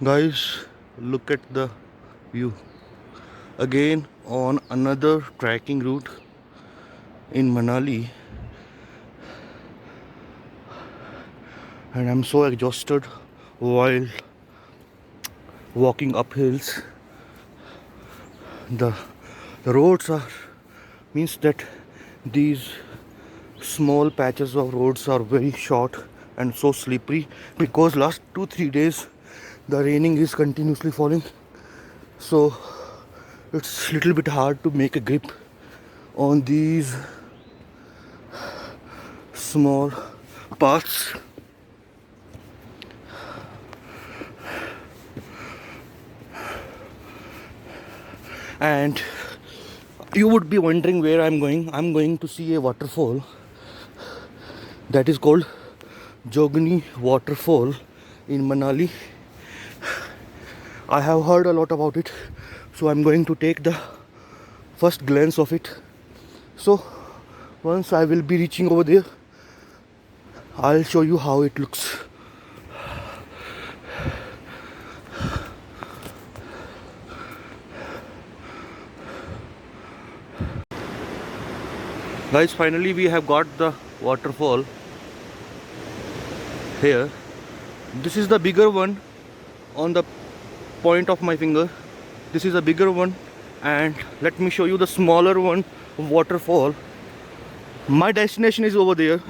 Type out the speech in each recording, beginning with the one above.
Guys, look at the view. Again on another trekking route in Manali, and I'm so exhausted while walking up hills. The the roads are means that these small patches of roads are very short and so slippery because last 2-3 days the raining is continuously falling, so it's little bit hard to make a grip on these small paths. And you would be wondering where I'm going to see a waterfall that is called Jogni waterfall in Manali. I have heard a lot about it, so I'm going to take the first glance of it. So once I will be reaching over there, I'll show you how it looks. Guys, finally we have got the waterfall here. This is the bigger one on the point of my finger. This is a bigger one, and let me show you the smaller one waterfall. My destination is over there.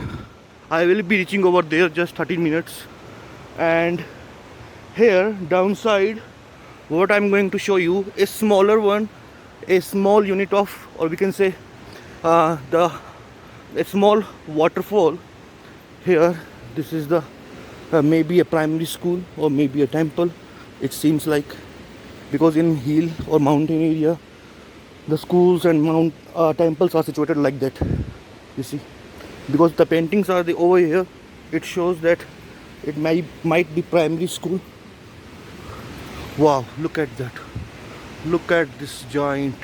I will be reaching over there just 13 minutes. And here downside, what I'm going to show you is smaller one, a small unit of, or we can say the a small waterfall here. This is the maybe a primary school or maybe a temple, it seems like, because in hill or mountain area the schools and temples are situated like that, you see. Because the paintings are over here, it shows that it might be primary school. Wow, look at that. Look at this giant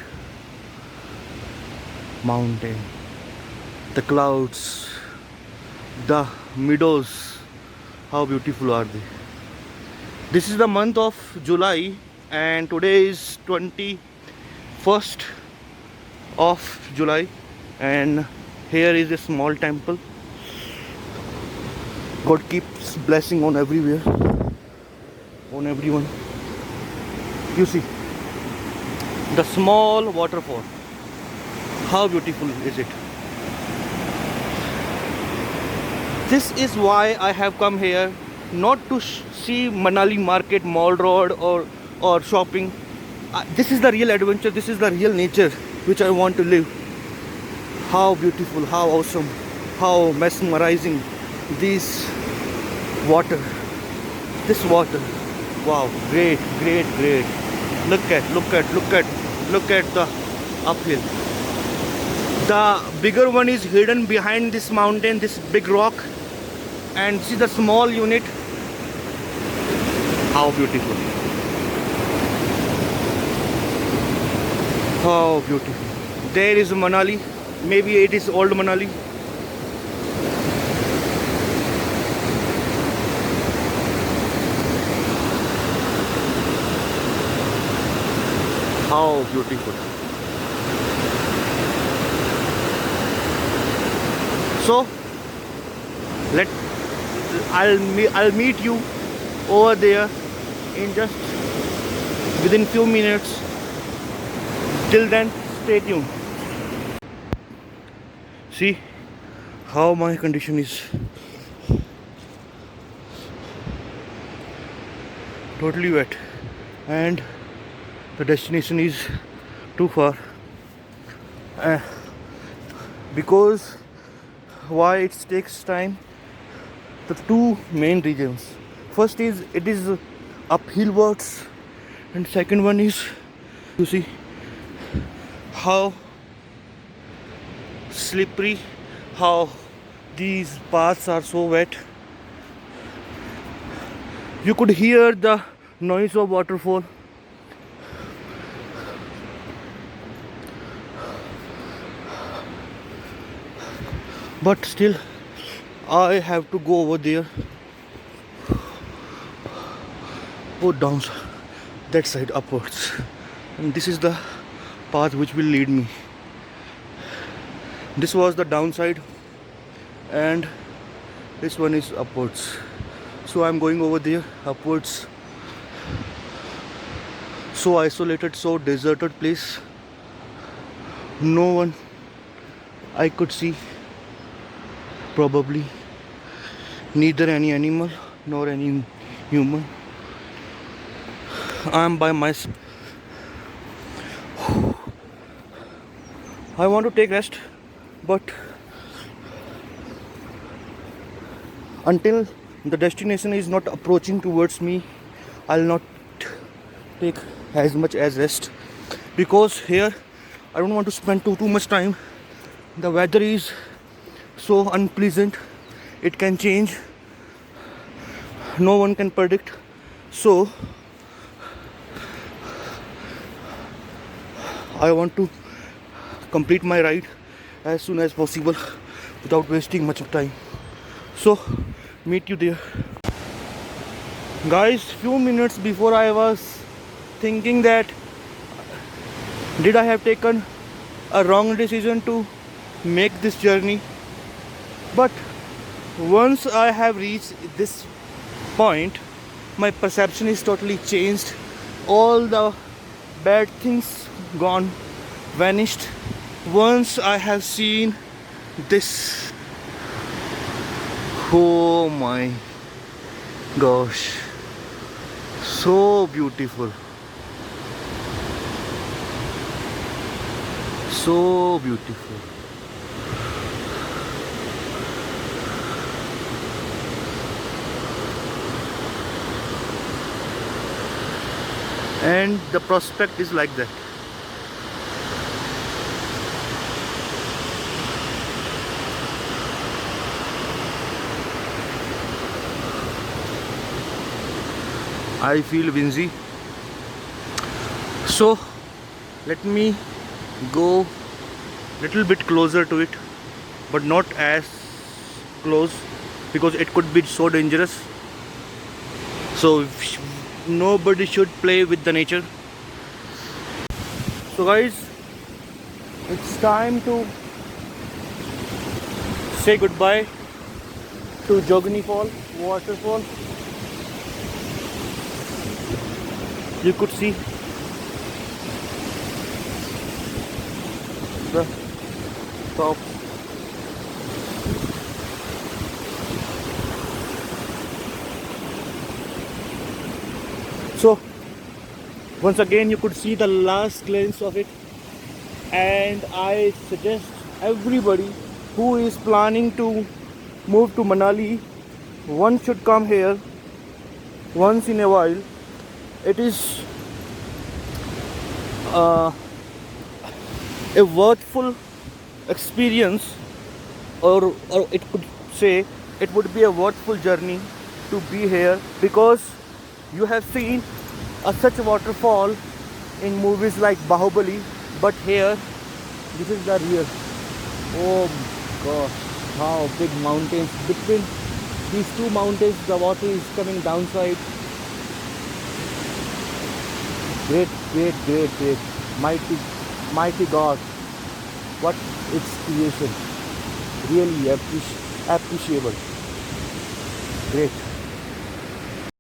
mountain, the clouds, the meadows. How beautiful are they? This is the month of July, and today is 21st of July, and here is a small temple. God keeps blessing on everywhere, on everyone. You see the small waterfall. How beautiful is it? This is why I have come here, not to see Manali market, Mall Road, or shopping. This is the real adventure. This is the real nature which I want to live. How beautiful, how awesome, how mesmerizing this water. This water. Wow, great, great, great. Look at the uphill. The bigger one is hidden behind this mountain, this big rock, and see the small unit. How beautiful. How beautiful. There is Manali. Maybe it is old Manali. How beautiful. So let I'll meet you over there in just within few minutes. Till then, stay tuned. See how my condition is. Totally wet, and the destination is too far. Because why it takes time? The two main reasons. First is it is uphillwards, and second one is, you see how slippery, how these paths are so wet. You could hear the noise of waterfall. But still I have to go over there. or down that side upwards, and this is the path which will lead me. This was the downside and this one is upwards, so I'm going over there upwards. So isolated, so deserted place, no one I could see, probably neither any animal nor any human. I'm by myself. I want to take rest, but until the destination is not approaching towards me, I'll not take as much as rest, because here I don't want to spend too much time. The weather is so unpleasant, it can change, no one can predict. So I want to complete my ride as soon as possible without wasting much of time. So meet you there. Guys, few minutes before I was thinking that did I have taken a wrong decision to make this journey, but once I have reached this point, my perception is totally changed. All the bad things gone, vanished. Once I have seen this, oh my gosh, so beautiful, so beautiful. And the prospect is like that. I feel windy, so let me go little bit closer to it, but not as close because it could be so dangerous. So nobody should play with the nature. So guys, it's time to say goodbye to Jogni Fall waterfall. You could see the top. So once again you could see the last glimpse of it, and I suggest everybody who is planning to move to Manali, one should come here once in a while. It is a worthful experience, or it could say it would be a worthful journey to be here, because you have seen such a waterfall in movies like Bahubali, but here this is the real. Oh gosh, how big mountains! Between these two mountains the water is coming downside. Great, great, great, great. Mighty, mighty God. What its creation. Really appreciable. Great.